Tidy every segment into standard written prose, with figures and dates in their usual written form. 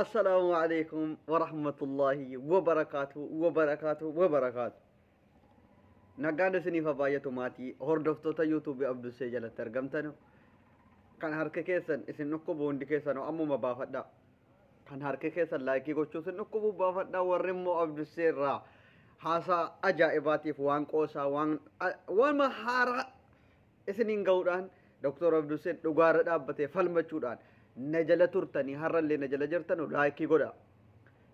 السلام عليكم ورحمة الله وبركاته وبركاته وبركاته. نقاد سني فباية ماتي هردفتو يوتيوب عبد السجل ترجمتنا كان هرك كيسن اسن نكبو عند كيسن أمو ما بافدا كان هرك كيسن لايكي قوتشو سن نكبو بافدا ورمو عبد السيرة هاسا أجائباتي فوان قوسا وان مهارة اسنين قودان دكتور عبد السير دوغارة دابته فلمچودان نجلا ترتني هرالي نجلا جرتنو لايكي قودا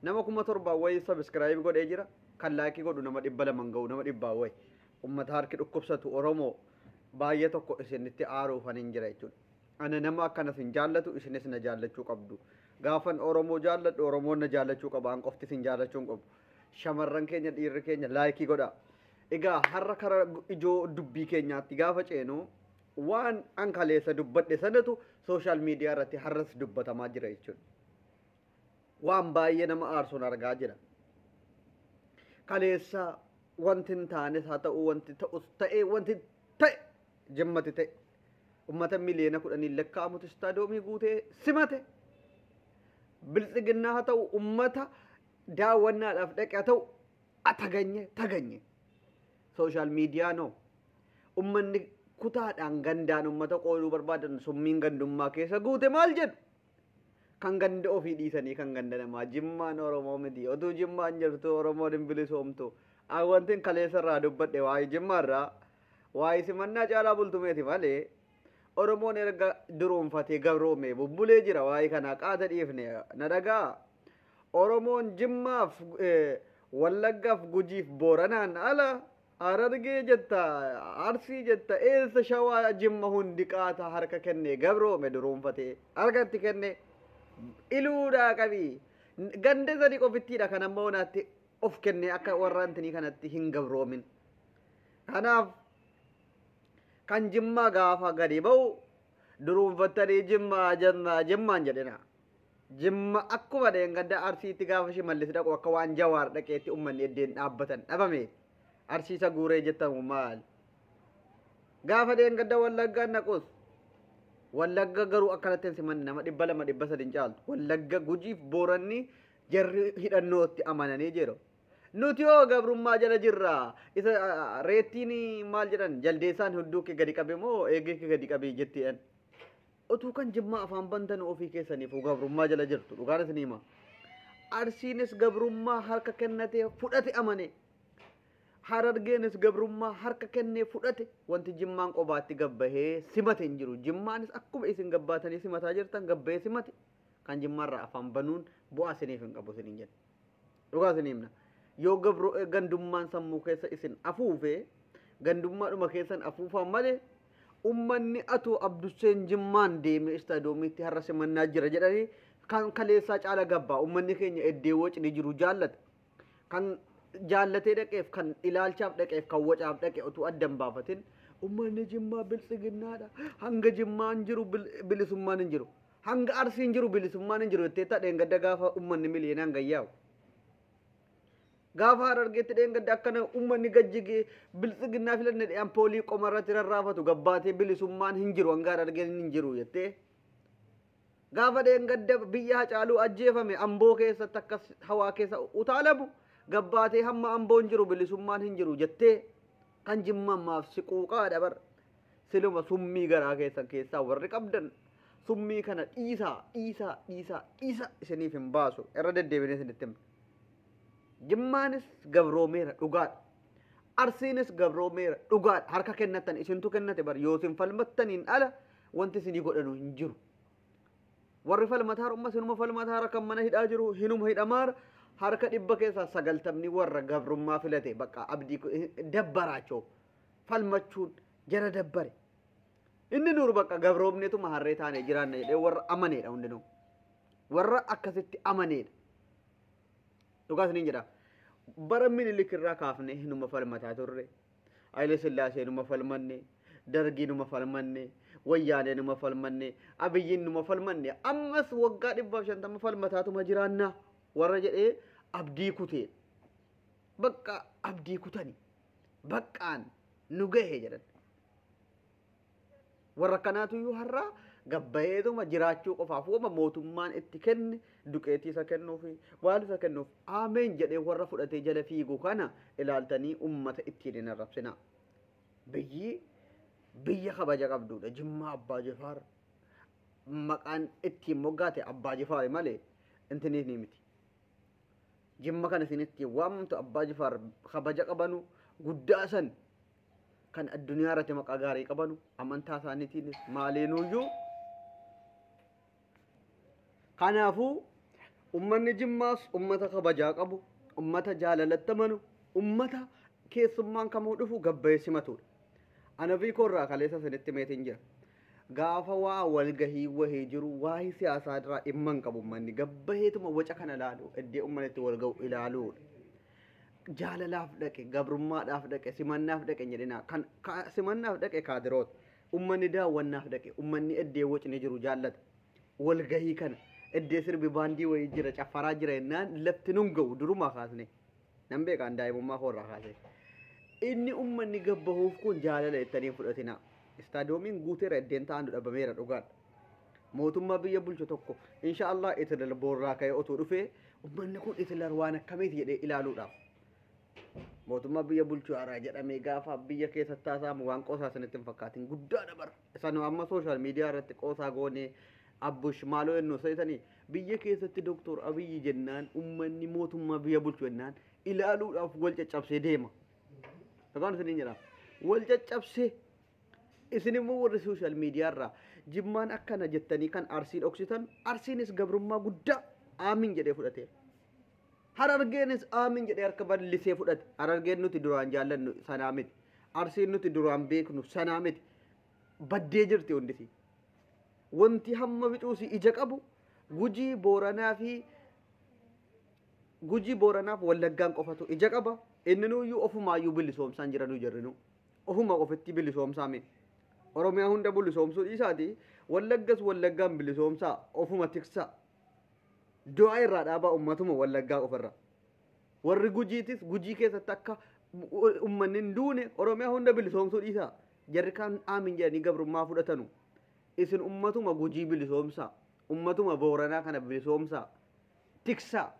نما كما تربا وي سبسكرايب قود اجرا كان لايكي قودو نما دبلا منغو نما دبا وي أمة هاركي دكوبساتو أورومو باية توكو اسنتي آرو فننجرا يجون أنا نما كان سنجالتو اسنس نجالتو قبدو غافن أورومو جالت أورومو نجالتو قبان قفتي سنجالتو قبو شمرن كينيا دير كينيا لايكي قودا إيغا حركة إجو دبي كينيا تيغافة چينو وان أنكاليسا دبت سنتو سوشال ميديا راتي حرس دبتا ماجرا يجون وان باية نما آرسون أرغا جرا كاليسا وانتن تانس هاتا وانت تأس تأي وانت تأي جمّت تأي أمّتا ملينا كُلّني لكّا متستادومي قوتي سمته بلسجنا هاتا أمّتا داونا الأفدك هاتا أتغني سوشال ميديا نو أمّني كتاد أنغندان أمّتا قولو بربادن سمين غندوما كيسا قوتي مالجن kan ganda ofii dhiisanii kan ganda namaa jimmaan oromoo miti otuu jimmaan jirtu oromoo dimbilis hoomtu wantin kaleessarraa dubbadhe waa'ee jimmaarraa waa'ee simannaa caalaa bultumeeti malee oromoon erga duroomfatee gabroome bubbulee jira waa'ee kanaa qaata dhiifne na dhagaa oromoon jimmaaf wallaggaaf gujiif booranaan ala harargee jetta arsii jetta eessa shawaa jimma hundi qaata harka kenne gabroome duroomfatee harkatti kenne iluudha qabi gande sadi qofittiidha kan ammoo naatti of kenne akka warraantini kanatti hin gabroomin kanaaf kan jimmaa gaafa gadi ba'u duruunfattanii jimmaan jedhina jimma akkuma dheengadda arsiitti gaafa shimallis dhaqu akka waan jawaar dhaqeetti ummanni eddeen dhaabbatan dhabame arsiisa guuree jettamu maal gaafa dheengadda wallaggaan naqus wallagga garuu akkanatti simanni nama 200 caaltu wallagga gujiif booranni jarri hidhannootti amananii jiru nuti yoo gabrummaa jala jirra isa reettiin maal jedhan jaldeessaan hudduu kee gadi qabe moo eegee kee gadi qabe jettiin utuu kan jimmaa afaan bantan ofii keessaniif gabrummaa jala jirtu dhugaan isin hima arsiinis gabrummaa harka kennatee fudhate amane harargeenis gabrummaa harka kennee fudhate wanti jimmaan qobaatti gabbahee simate hin jiru jimmaanis akkuma isin gabbaatanii simataa jirtan gabbahee simate kan jimmaarraa afaan banuun bu'aa isiniif hin qabu isin jedhe dhugaa isin himna yoo gabro gandummaan sammuu keessa isin afuufe gandummaadhuma keessan afuufan malee ummanni atu abduseen jimmaan deeme istaadomiitti har'a simannaa jira jedhanii kan kaleessaa caala gabbaa ummanni keenya eddee wocni jiru jaallata kan jaallatee dhaqeef kan ilaalchaaf dhaqeef kan wacaaf dhaqe utuu addan baafatin ummanni jimmaa biltsiginnaadha hanga jimmaan jiru bilisummaan hin jiru hanga arsiin jiru bilisummaan hin jiru jettee dheengadda gaafa ummanni miliyoonaan gayyaa'u gaafa harargeetti dheengadda akkana ummanni gajjigee biltsiginnaa filanne dheeyyan poolii qomarratti rarraafatu gabbaatee bilisummaan hin jiru hanga harargeen hin jiru jettee gaafa dheengadda biyya hacaaluu ajjeefame amboo keessatti akkas hawaa keessa utaalamu gabbaatee hamma amboon jiru bilisummaan hin jiru jettee kan jimmammaaf siquuqaa dabar siluma summii garaa keessaa warri qabdan summii kana dhiisaa isiniif hin baasu irra deddeebinee isinitti himna jimmaanis gabroomeera dhugaadha arsiinis gabroomeera dhugaadha harka kennatan isintu kennate bar yoo isin falmattaniin ala wanti isinii godhanu hin jiru warri falmataara umma sinuma falmataara kan mana hidhaa jiru hinuma hidhamaara harka dhibba keessaa 90 warra gabrummaa filate bakka abdii dabbaraachoo falmachuun jara dabbare inni nuur bakka gabroomneetu maharree taane jiraanna jedhee warra amaneedha hundinuu warra akkasitti amaneedha dhugaas niin jedha bara minilik irraa kaafne hinuma falmataa turre Haile Sillaasee numa falmanne dargii numa falmanne wayyaanee numa falmanne abiyyiin numa falmanne ammas waggaa 150 falmataatuma jiraanna warra jedhee abdii kutee bakka abdii kutani baqqaan nu gahe jedhan warra kanaatu iyyuu har'a gabbayeetuma jiraachuu qofaaf wama mootummaan itti kenne duqeetii isa kennuufi waan isa kennuuf ameen jedhee warra fudhatee jala fiigu kana ilaaltanii ummata ittiin hin arrabsina. Biyya kabaja qabduudha. Jimmaa Abbaa Jifaar maqaan ittiin moggaate Abbaa Jifaar malee intiniif ni miti. Jimma kana isin ittiin waamtu Abbaa Jifaar kabaja qabanu guddaa san kan addunyaa irratti maqaa gaarii qabanu amantaa isaaniitiinis maaliinuyyuu. Kanaafuu ummanni Jimmaas ummata kabajaa qabu, ummata jaalalatti amanu, ummata keessummaan kamuu dhufu gabbayee simatudha. Ana fi korraa kaleessa sanitti meetiin jira. Gaafa waa walgahii wahii jiru waa'ee siyaasaa irraa dhimma hin qabu ummanni gabbayeetuma waca kana ilaalu iddee ummanni itti wal ga'u ilaaluudha. Jaalalaaf dhaqe, gabrummaadhaaf dhaqe, simannaaf dhaqe jedhina. Kan simannaaf dhaqe kaadiroota. Ummanni daawwannaaf dhaqe, ummanni iddee wacni jiru jaallata. Walgahii kana iddee sirbi baandii wayii jira, caffaraa jira jennaan lafti nun ga'u durumaa kaasne. Nan beekaan daa'imummaa koorraa kaasee. Inni ummanni gabbahuuf kun jaalala ittanii fudhatina. Istaadiyoomiin guuteera iddeen ta'an dhabameera dhugaadha. Mootummaa biyya bulchu tokko inshaallah itilal boorraa ka'ee otoo dhufee ummanni kun itilal waan akkamiiti jedhee ilaaluudhaaf. Mootummaa biyya bulchuu haaraa jedhamee gaafa biyya keessatti taasifamu waan qoosaa sanitti hin fakkaatin guddaa dabara. Isaan amma sooshaal miidiyaa irratti qoosaa goonee abbush maaloo ennoo saytanii biyya keessatti Dooktor Abiyyi jennaan ummanni mootummaa biyya bulchu jennaan ilaaluudhaaf wal caccabsee deema. Sagaan isiniin jedha wal caccabsee isin immoo warri sooshaal miidiyaa irraa Jimmaan akkana jettanii kan Arsii dhoksitan Arsiinis gabrummaa guddaa aamin jedhee fudhateera. Harargeenis aamin jedhee harka bal'isee fudhate. Harargeen nuti duraan jaallannu sanaa miti. Arsiin nuti duraan beeknu sanaa miti. Baddee jirti hundisi. Wanti hamma bicuusi ija qabu Gujii Booranaaf Wallaggaan qofatu ija qaba. Inni nuyyuu ofumaayyuu bilisoomsaan jiranuu jirrinu. Ofuma ofitti bilisoomsaame. Oromiyaa hunda bilisoomsuu dhiisaati. Wallaggas Wallaggaan bilisoomsaa ofuma tiksaa. Du'a irraa dhaabaa ummatuma Wallaggaa ofirra. Warri Gujiitis Gujii keessatti akka ummanni hin duune Oromiyaa hunda bilisoomsuu dhiisaa. Jarri kan aamin jedhanii gabrummaa fudhatanu. Isin ummatuma Gujii bilisoomsaa. Ummatuma Booranaa kana bilisoomsaa. Tiksaa.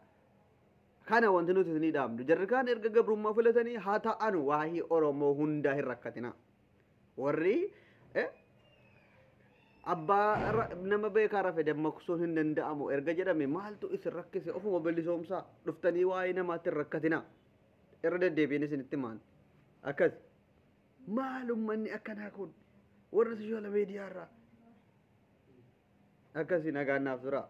Kana wanti nuti isinii dhaamnu. Jarri kaan erga gabrummaa filatanii haa ta'anu waa'ee Oromoo hundaa hin rakkatina. Warri abbaa nama beekaa rafe dammaqsuun hin danda'amu erga jedhame maaltu isin rakkise ofuma bilisoomsaa dhuftanii waa'ee namaatti hin rakkatina. Irra deddeebiin isinitti maan akkas maal ummanni akkanaa kun warra sooshaal miidiyaa irraa akkasii nagaan naaf tura.